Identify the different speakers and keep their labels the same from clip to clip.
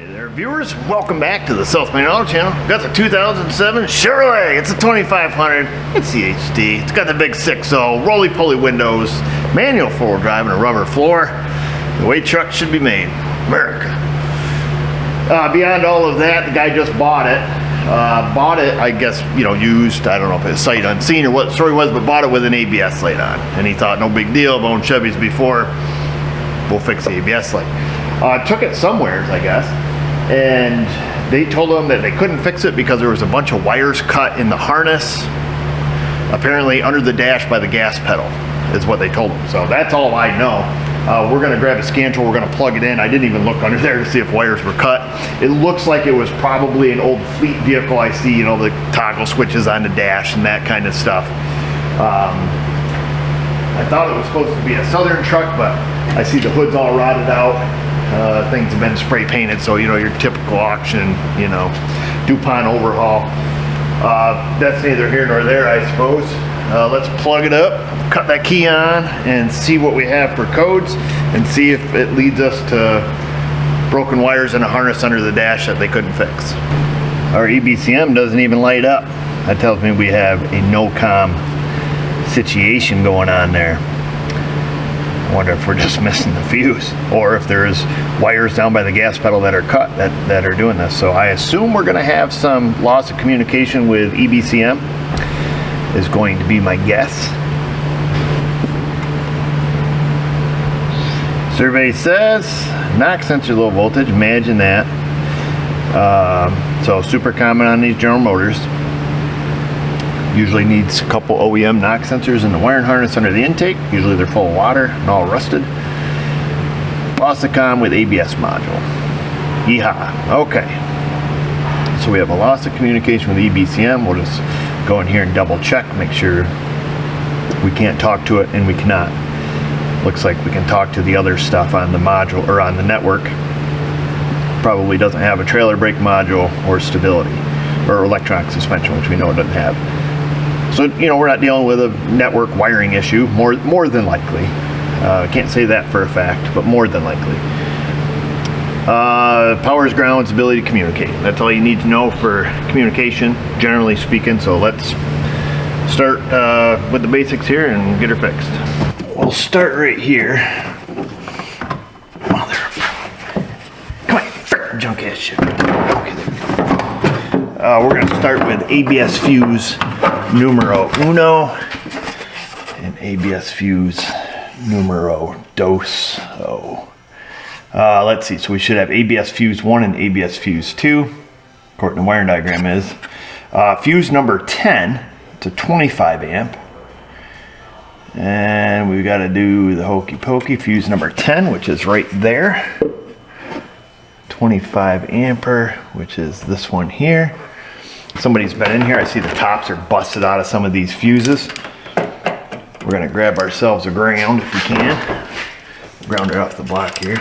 Speaker 1: Hey there, viewers. Welcome back to the South Main Auto Channel. Got the 2007 Chevrolet. It's a 2500. It's the HD. It's got the big 6.0, roly-poly windows, manual four-wheel drive, and a rubber floor. The way trucks should be made. America. Beyond all of that, the guy just bought it. I guess, used. I don't know if it's sight unseen or what the story was, but bought it with an ABS light on. And he thought, no big deal. I've owned Chevys before. We'll fix the ABS light. Took it somewheres, I guess. And they told him that they couldn't fix it because there was a bunch of wires cut in the harness, apparently under the dash by the gas pedal, is what they told him. So that's all I know. We're going to grab a scan tool, we're going to plug it in. I didn't even look under there to see if wires were cut. It looks like it was probably an old fleet vehicle. I see, the toggle switches on the dash and that kind of stuff. I thought it was supposed to be a Southern truck, but I see the hood's all rotted out. Things have been spray painted, so your typical auction, DuPont overhaul. That's neither here nor there, I suppose. Let's plug it up, cut that key on, and see what we have for codes, and see if it leads us to broken wires in a harness under the dash that they couldn't fix. Our EBCM doesn't even light up. That tells me we have a no-com situation going on there. I wonder if we're just missing the fuse, or if there's wires down by the gas pedal that are cut that are doing this. So I assume we're going to have some loss of communication with EBCM, is going to be my guess. Survey says knock sensor low voltage. Imagine that. So super common on these General Motors. Usually needs a couple OEM knock sensors in the wiring harness under the intake. Usually they're full of water and all rusted. Lost the comm with ABS module. Yeehaw. Okay. So we have a loss of communication with EBCM. We'll just go in here and double check, make sure we can't talk to it, and we cannot. Looks like we can talk to the other stuff on the module or on the network. Probably doesn't have a trailer brake module or stability or electronic suspension, which we know it doesn't have. So, we're not dealing with a network wiring issue, more than likely. Can't say that for a fact, but more than likely. Powers, grounds, ability to communicate. That's all you need to know for communication, generally speaking. So let's start with the basics here and get her fixed. We'll start right here. Come on, frick, junk ass shit. Okay, there we go. We're going to start with ABS fuse numero uno and ABS fuse numero dos. Let's see, so we should have ABS fuse 1 and ABS fuse 2, according to the wiring diagram is. Fuse number 10 to 25 amp. And we've got to do the hokey pokey. Fuse number 10, which is right there. 25 ampere, which is this one here. Somebody's been in here. I see the tops are busted out of some of these fuses. We're going to grab ourselves a ground if we can. Ground her off the block here.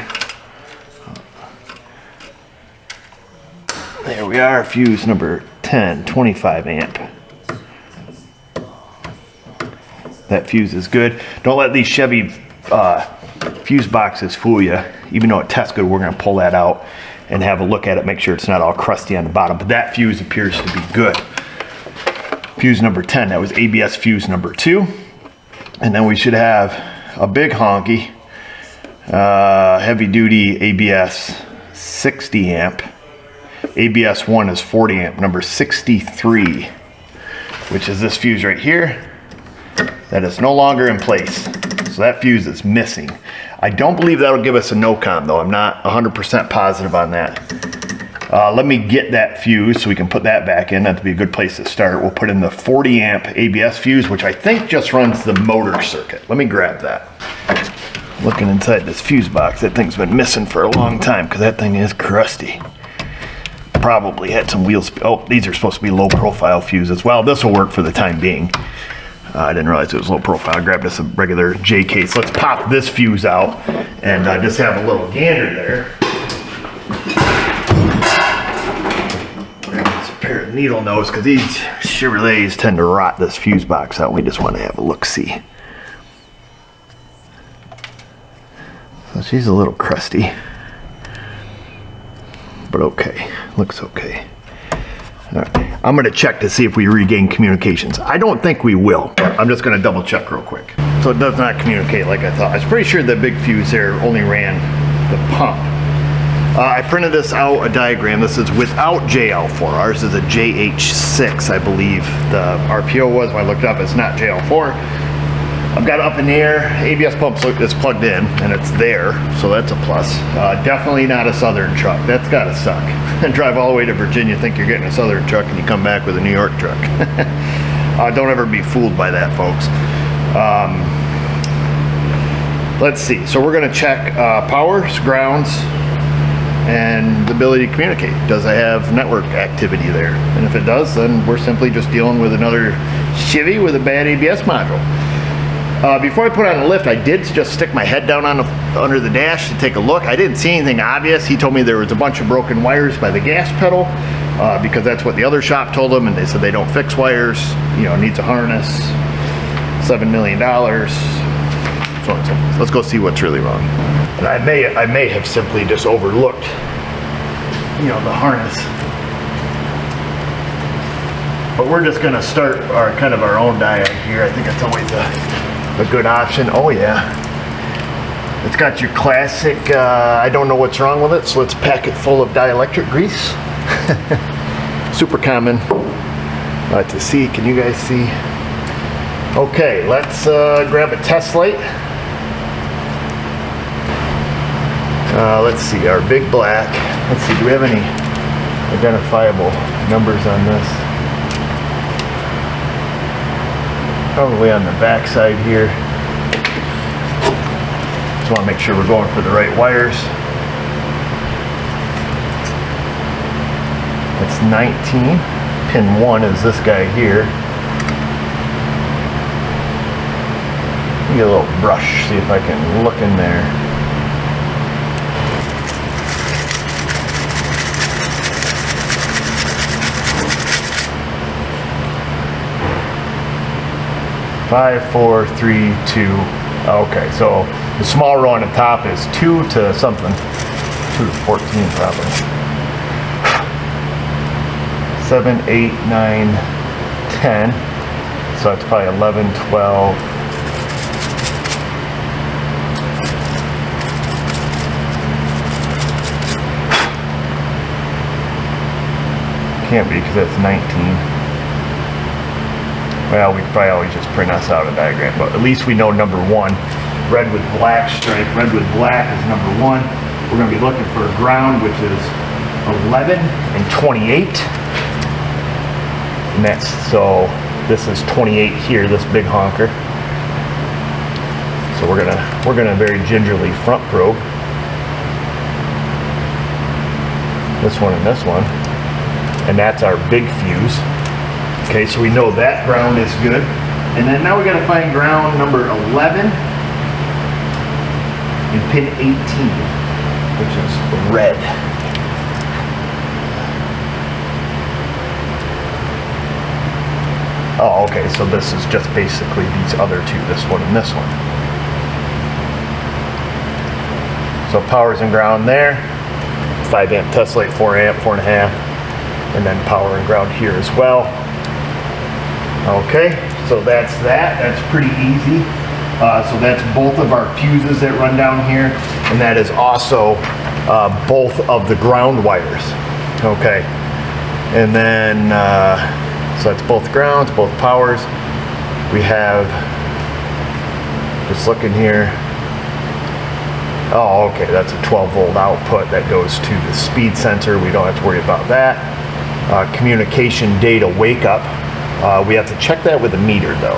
Speaker 1: There we are, fuse number 10, 25 amp. That fuse is good. Don't let these Chevy fuse boxes fool you. Even though it tests good, we're going to pull that out and have a look at it, make sure it's not all crusty on the bottom. But that fuse appears to be good. Fuse number 10, that was ABS fuse number 2. And then we should have a big honky, heavy duty ABS 60 amp. ABS 1 is 40 amp, number 63, which is this fuse right here. That is no longer in place. So that fuse is missing. I don't believe that'll give us a no-com though. I'm not 100% positive on that. Let me get that fuse so we can put that back in. That'd be a good place to start. We'll put in the 40 amp ABS fuse, which I think just runs the motor circuit. Let me grab that. Looking inside this fuse box, that thing's been missing for a long time because that thing is crusty. Probably had some wheels. Oh, these are supposed to be low profile fuses. Well, this will work for the time being. I didn't realize it was low profile. I grabbed us a regular J case. Let's pop this fuse out and just have a little gander there. Grab us a pair of needle nose because these Chevrolets tend to rot this fuse box out. We just want to have a look-see. So she's a little crusty. but okay, looks okay. All right. I'm gonna check to see if we regain communications. I don't think we will, but I'm just gonna double check real quick. So it does not communicate like I thought. I was pretty sure the big fuse there only ran the pump. I printed this out, a diagram. This is without JL4. Ours is a JH6, I believe the RPO was. When I looked it up, it's not JL4. I've got it up in the air. ABS pump is plugged in, and it's there, so that's a plus. Definitely not a Southern truck. That's gotta suck. Drive all the way to Virginia, think you're getting a Southern truck, and you come back with a New York truck. Don't ever be fooled by that, folks. Let's see. So we're gonna check powers, grounds, and the ability to communicate. Does it have network activity there? And if it does, then we're simply just dealing with another Chevy with a bad ABS module. Before I put on the lift, I did just stick my head down under the dash to take a look. I didn't see anything obvious. He told me there was a bunch of broken wires by the gas pedal because that's what the other shop told him, and they said they don't fix wires, you know, needs a harness, $7 million, so on and so forth. Let's go see what's really wrong. And I may have simply just overlooked, you know, the harness. But we're just gonna start our kind of our own diet here. I think it's always a good option. Oh yeah. It's got your classic, I don't know what's wrong with it, so let's pack it full of dielectric grease. Super common to see. Can you guys see? Okay, let's grab a test light. Let's see, our big black. Let's see, do we have any identifiable numbers on this? Probably on the back side here. Just want to make sure we're going for the right wires. That's 19. Pin 1 is this guy here. Let me get a little brush, see if I can look in there. Five, 4, 3, 2. Okay, so the small row on the top is 2 to something. 2 to 14 probably. 7, 8, 9, 10. So it's probably 11, 12. Can't be because that's 19. Well, we could probably always just print us out a diagram, but at least we know number 1. Red with black stripe. Red with black is number 1. We're going to be looking for a ground, which is 11 and 28. And that's, so this is 28 here, this big honker. So we're gonna very gingerly front probe this one and this one, and that's our big fuse. Okay, so we know that ground is good. And then now we gotta find ground number 11 and pin 18, which is red. Oh, okay, so this is just basically these other two, this one and this one. So powers and ground there. 5 amp test light, 4 amp, 4.5, and then power and ground here as well. Okay, so that's that. That's pretty easy. So that's both of our fuses that run down here, and that is also both of the ground wires. Okay, and then so that's both grounds, both powers. We have, just looking here. Oh, okay, that's a 12-volt output that goes to the speed sensor. We don't have to worry about that. Communication data wake up. We have to check that with a meter though,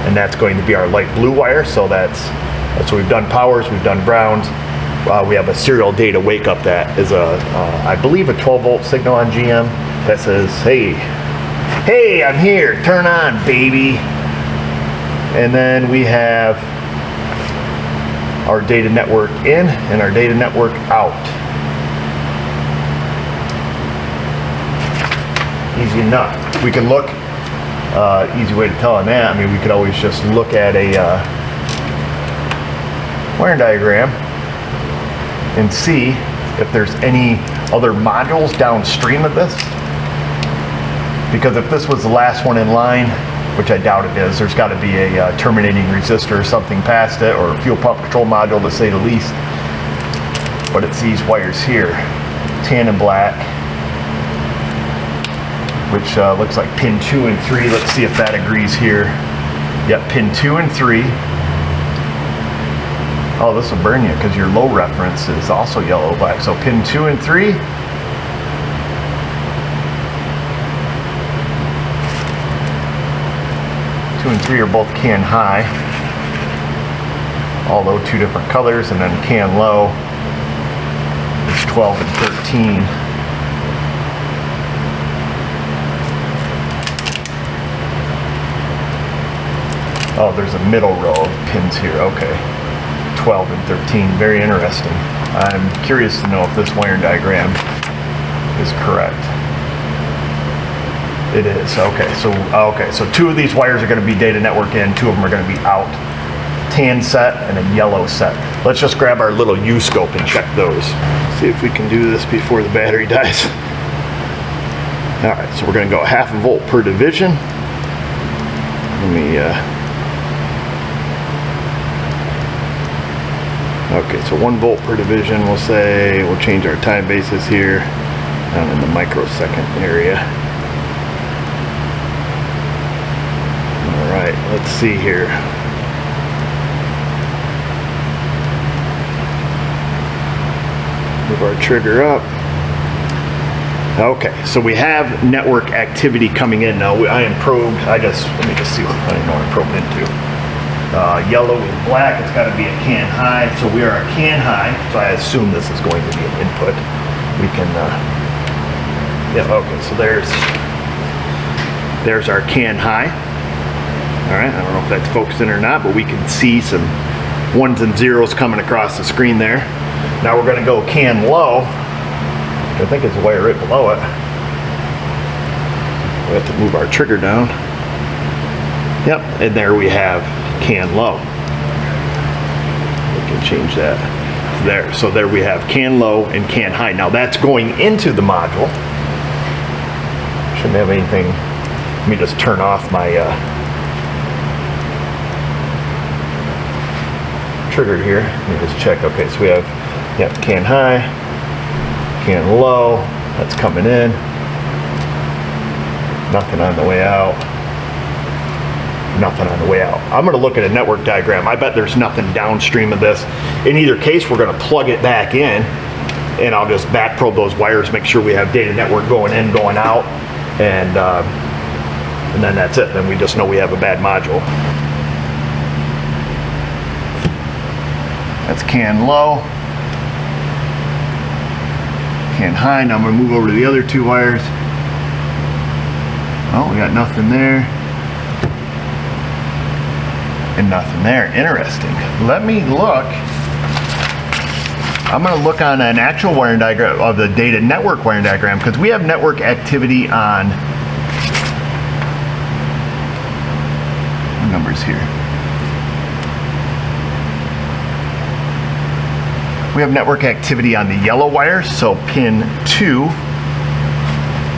Speaker 1: and that's going to be our light blue wire. So so we've done powers, we've done grounds. We have a serial data wake up that is I believe a 12-volt signal on GM that says, hey, I'm here, turn on, baby. And then we have our data network in and our data network out. Easy enough. We can look, easy way to tell on that, I mean, we could always just look at a wiring diagram and see if there's any other modules downstream of this. Because if this was the last one in line, which I doubt it is, there's got to be a terminating resistor or something past it, or a fuel pump control module to say the least. But it's these wires here, tan and black, which looks like pin 2 and 3. Let's see if that agrees here. Yep, pin 2 and 3. Oh, this will burn you because your low reference is also yellow black. So pin 2 and 3. 2 and 3 are both can high, although 2 different colors, and then can low is 12 and 13. Oh, there's a middle row of pins here. Okay, 12 and 13. Very interesting. I'm curious to know if this wiring diagram is correct. It is. Okay, so 2 of these wires are going to be data network in, 2 of them are going to be out. Tan set and a yellow set. Let's just grab our little U-scope and check those. See if we can do this before the battery dies. All right, so we're going to go 0.5 volt per division. Let me, okay, so 1 volt per division, we'll say. We'll change our time basis here down in the microsecond area. All right, let's see here. Move our trigger up. Okay, so we have network activity coming in now. I am probed. Let me just see what I don't know what I'm probing into. Yellow and black, it's got to be a can high. So we are a can high. So I assume this is going to be an input. We can, yeah, okay, so there's our can high. All right, I don't know if that's focusing or not, but we can see some 1s and 0s coming across the screen there. Now we're going to go can low. I think it's the wire right below it. We have to move our trigger down. Yep, and there we have can low. We can change that there. So there we have can low and can high. Now that's going into the module. Shouldn't have anything. Let me just turn off my trigger here. Let me just check. Okay, so we have, yep, can high, can low. That's coming in. Nothing on the way out. Nothing on the way out. I'm going to look at a network diagram. I bet there's nothing downstream of this. In either case, we're going to plug it back in, and I'll just back probe those wires, make sure we have data network going in, going out, and then that's it. Then we just know we have a bad module. That's can low, can high. Now I'm going to move over to the other 2 wires. Oh, we got nothing there. And nothing there. Interesting. Let me look. I'm going to look on an actual wiring diagram of the data network wiring diagram, because we have network activity on what numbers here. We have network activity on the yellow wires, so pin 2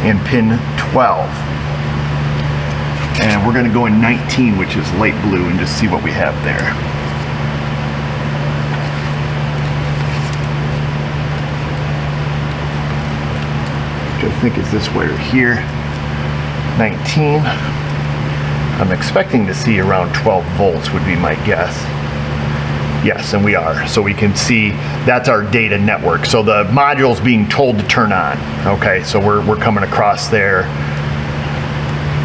Speaker 1: and pin 12. And we're going to go in 19, which is light blue, and just see what we have there. Which I think is this wire here. 19. I'm expecting to see around 12 volts would be my guess. Yes, and we are. So we can see that's our data network. So the module's being told to turn on. Okay, so we're coming across there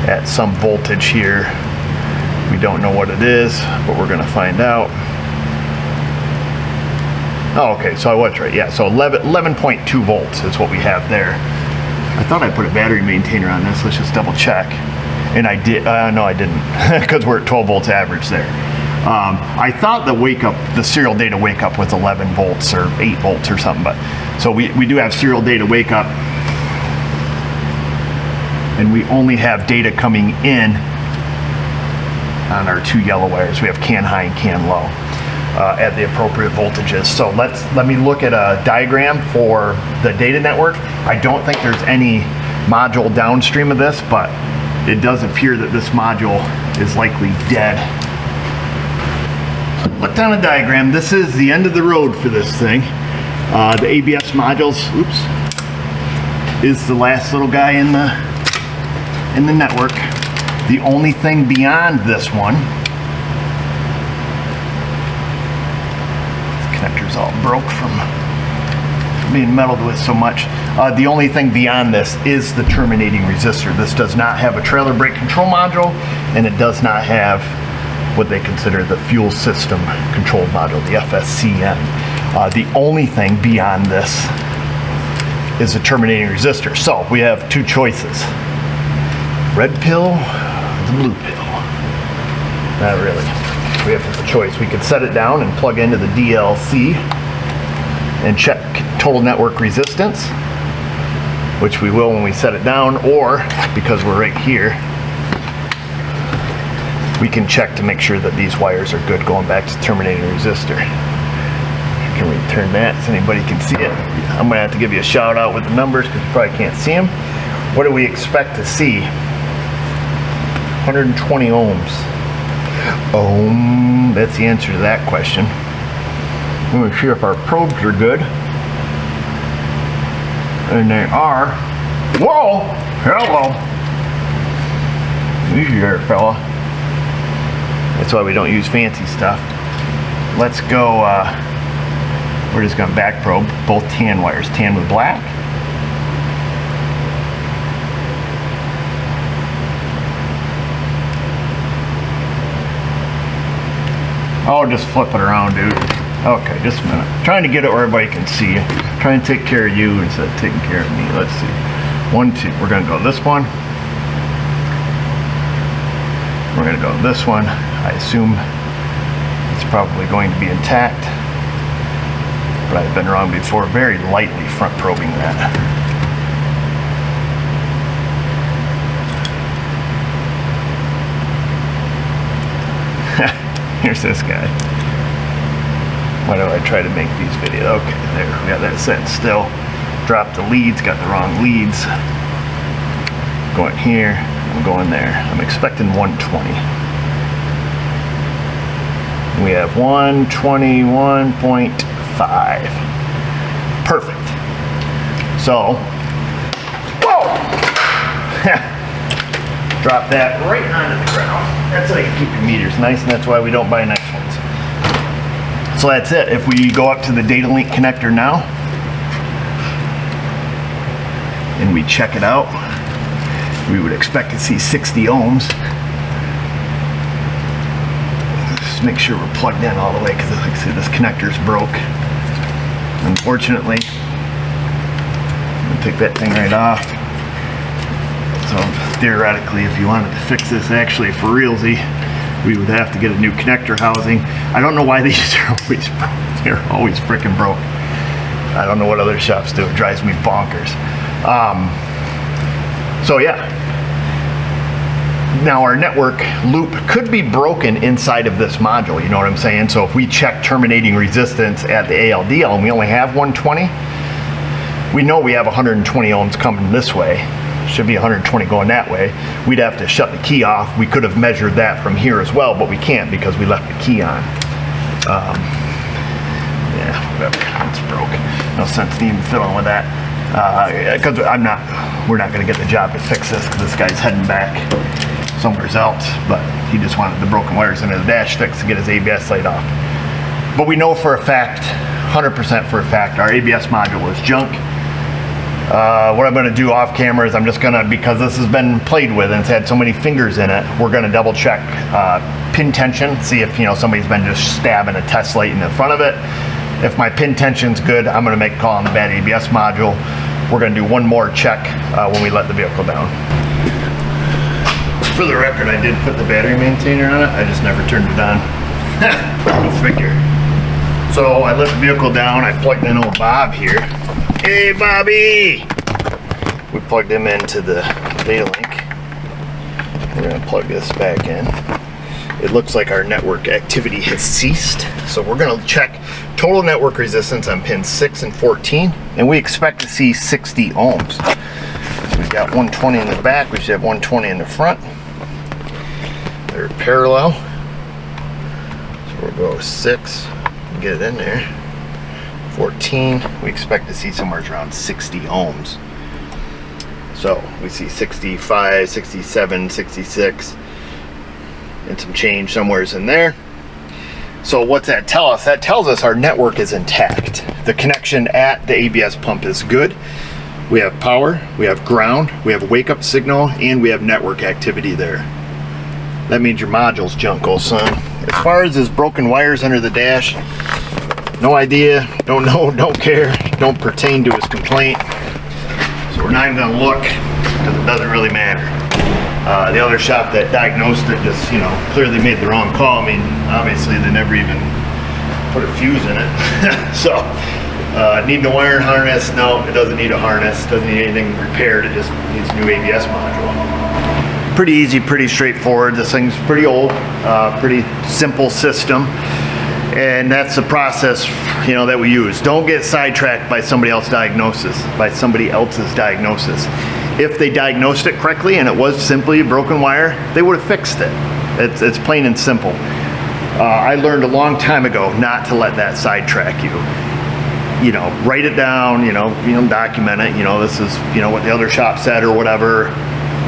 Speaker 1: at some voltage here. We don't know what it is, but we're going to find out. Oh, okay, so I was right. Yeah, so 11.2 volts is what we have there. I thought I put a battery maintainer on this. Let's just double check. And I did. No, I didn't, because we're at 12 volts average there. I thought the serial data wake up was 11 volts or 8 volts or something, but so we do have serial data wake up, and we only have data coming in on our 2 yellow wires. We have can high and can low. at the appropriate voltages. So let me look at a diagram for the data network. I don't think there's any module downstream of this, but it does appear that this module is likely dead. Look down the diagram. This is the end of the road for this thing. The ABS modules, is the last little guy in the network. The only thing beyond this one, this connector's all broke from being meddled with so much. The only thing beyond this is the terminating resistor. This does not have a trailer brake control module, and it does not have what they consider the fuel system control module, the FSCM. The only thing beyond this is a terminating resistor. So we have two choices: red pill or the blue pill. Not really. We have a choice. We could set it down and plug into the DLC and check total network resistance, which we will when we set it down, or because we're right here, we can check to make sure that these wires are good going back to terminating resistor. Can we turn that so anybody can see it? I'm gonna have to give you a shout out with the numbers because you probably can't see them. What do we expect to see? 120 ohms. That's the answer to that question. Let me see if our probes are good. And they are. Whoa! Hello! Easy there, fella. That's why we don't use fancy stuff. Let's go, we're just gonna back probe both tan wires, tan with black. Oh, just flip it around, dude. Okay, just a minute. Trying to get it where everybody can see you. Trying to take care of you instead of taking care of me. Let's see. 1, 2. We're gonna go this one. We're gonna go this one. I assume it's probably going to be intact, but I've been wrong before. Very lightly front probing that. Here's this guy. Why do I try to make these videos? Okay, there, we got that set still. Drop the leads, got the wrong leads. Going here, I'm going there. I'm expecting 120. We have 121.5. Perfect. So, whoa! Drop that right onto the ground. That's how you keep your meters nice, and that's why we don't buy nice ones. So that's it. If we go up to the data link connector now, and we check it out, we would expect to see 60 ohms. Just make sure we're plugged in all the way, because like I said, this connector's broke. Unfortunately, I'm gonna take that thing right off. So theoretically, if you wanted to fix this actually for realsy, we would have to get a new connector housing. I don't know why these are always broke. They're always freaking broke. I don't know what other shops do. It drives me bonkers. So yeah. Now our network loop could be broken inside of this module, you know what I'm saying? So if we check terminating resistance at the ALDL and we only have 120, we know we have 120 ohms coming this way. Should be 120 going that way. We'd have to shut the key off. We could have measured that from here as well, but we can't because we left the key on. Yeah, whatever, it's broke. No sense in even fiddling with that. Because we're not gonna get the job to fix this because this guy's heading back somewhere else, but he just wanted the broken wires in his dash fixed to get his ABS light off. But we know for a fact, 100% for a fact, our ABS module is junk. What I'm gonna do off camera is I'm just gonna, because this has been played with and it's had so many fingers in it, we're gonna double check pin tension, see if somebody's been just stabbing a test light in the front of it. If my pin tension's good, I'm gonna make a call on the bad ABS module. We're gonna do one more check when we let the vehicle down. For the record, I did put the battery maintainer on it, I just never turned it on. Go figure. So I let the vehicle down, I plugged in old Bob here. Hey Bobby! We plugged him into the data link. We're gonna plug this back in. it looks like our network activity has ceased. So we're gonna check total network resistance on pins 6 and 14, and we expect to see 60 ohms. So we got 120 in the back, we should have 120 in the front. They're parallel. So we'll go 6, get it in there. 14, we expect to see somewhere around 60 ohms. So we see 65, 67, 66, and some change somewheres in there. So what's that tell us? That tells us our network is intact. The connection at the ABS pump is good. We have power, we have ground, we have wake up signal, and we have network activity there. That means your module's junko, son. As far as his broken wires under the dash, no idea, don't know, don't care, don't pertain to his complaint. So we're not even gonna look, because it doesn't really matter. The other shop that diagnosed it just, you know, clearly made the wrong call. I mean, obviously they never even put a fuse in it. So, need a wiring harness? No, it doesn't need a harness. Doesn't need anything repaired. It just needs a new ABS module. Pretty easy, pretty straightforward. This thing's pretty old, pretty simple system. And that's the process, you know, that we use. Don't get sidetracked by somebody else's diagnosis, If they diagnosed it correctly and it was simply a broken wire, they would have fixed it. It's plain and simple. I learned a long time ago not to let that sidetrack you. You know, write it down, you know, document it, you know, this is, you know, what the other shop said or whatever.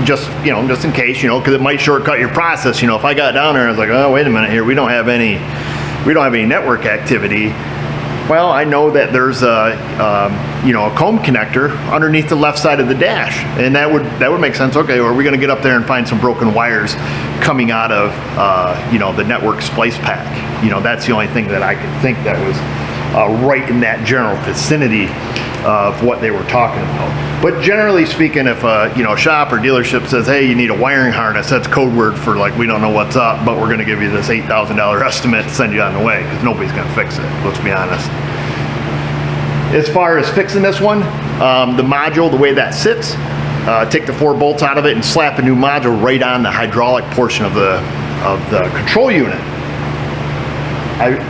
Speaker 1: Just, you know, just in case, you know, because it might shortcut your process. You know, if I got down there and I was like, oh, wait a minute here, we don't have any network activity. Well, I know that there's a you know, a comb connector underneath the left side of the dash, and that would make sense. Okay, are we going to get up there and find some broken wires coming out of you know, the network splice pack? You know, that's the only thing that I could think that was right in that general vicinity of what they were talking about. But generally speaking, if a, you know, shop or dealership says, hey, you need a wiring harness, that's code word for like, we don't know what's up, but we're going to give you this $8,000 estimate to send you on the way, because nobody's going to fix it, let's be honest. As far as fixing this one, the module, the way that sits, take the 4 bolts out of it and slap a new module right on the hydraulic portion of the control unit.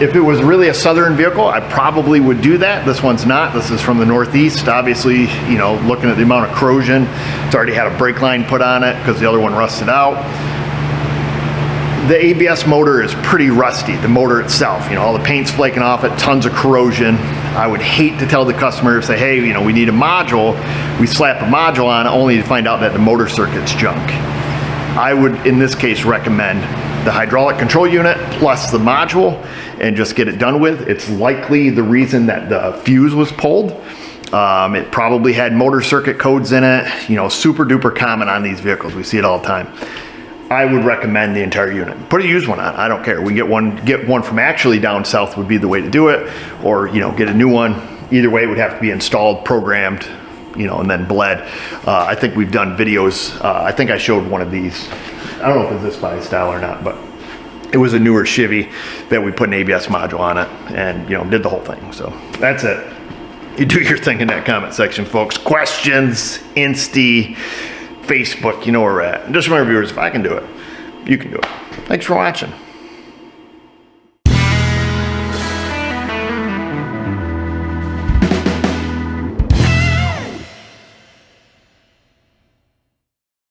Speaker 1: If it was really a southern vehicle, I probably would do that. This one's not. This is from the Northeast. Obviously, you know, looking at the amount of corrosion, it's already had a brake line put on it because the other one rusted out. The ABS motor is pretty rusty, the motor itself. You know, all the paint's flaking off it, tons of corrosion. I would hate to tell the customer, say, hey, you know, we need a module. We slap a module on it only to find out that the motor circuit's junk. I would, in this case, recommend the hydraulic control unit plus the module and just get it done with. It's likely the reason that the fuse was pulled. It probably had motor circuit codes in it. You know, super duper common on these vehicles. We see it all the time. I would recommend the entire unit. Put a used one on, I don't care. We can get one from actually down south would be the way to do it, or, you know, get a new one. Either way, it would have to be installed, programmed, you know, and then bled. I think we've done videos. I think I showed one of these. I don't know if it's this body style or not, but it was a newer Chevy that we put an ABS module on it and, you know, did the whole thing. So that's it. You do your thing in that comment section, folks. Questions, Insta, Facebook, you know where we're at. And just remember, viewers, if I can do it, you can do it. Thanks for watching.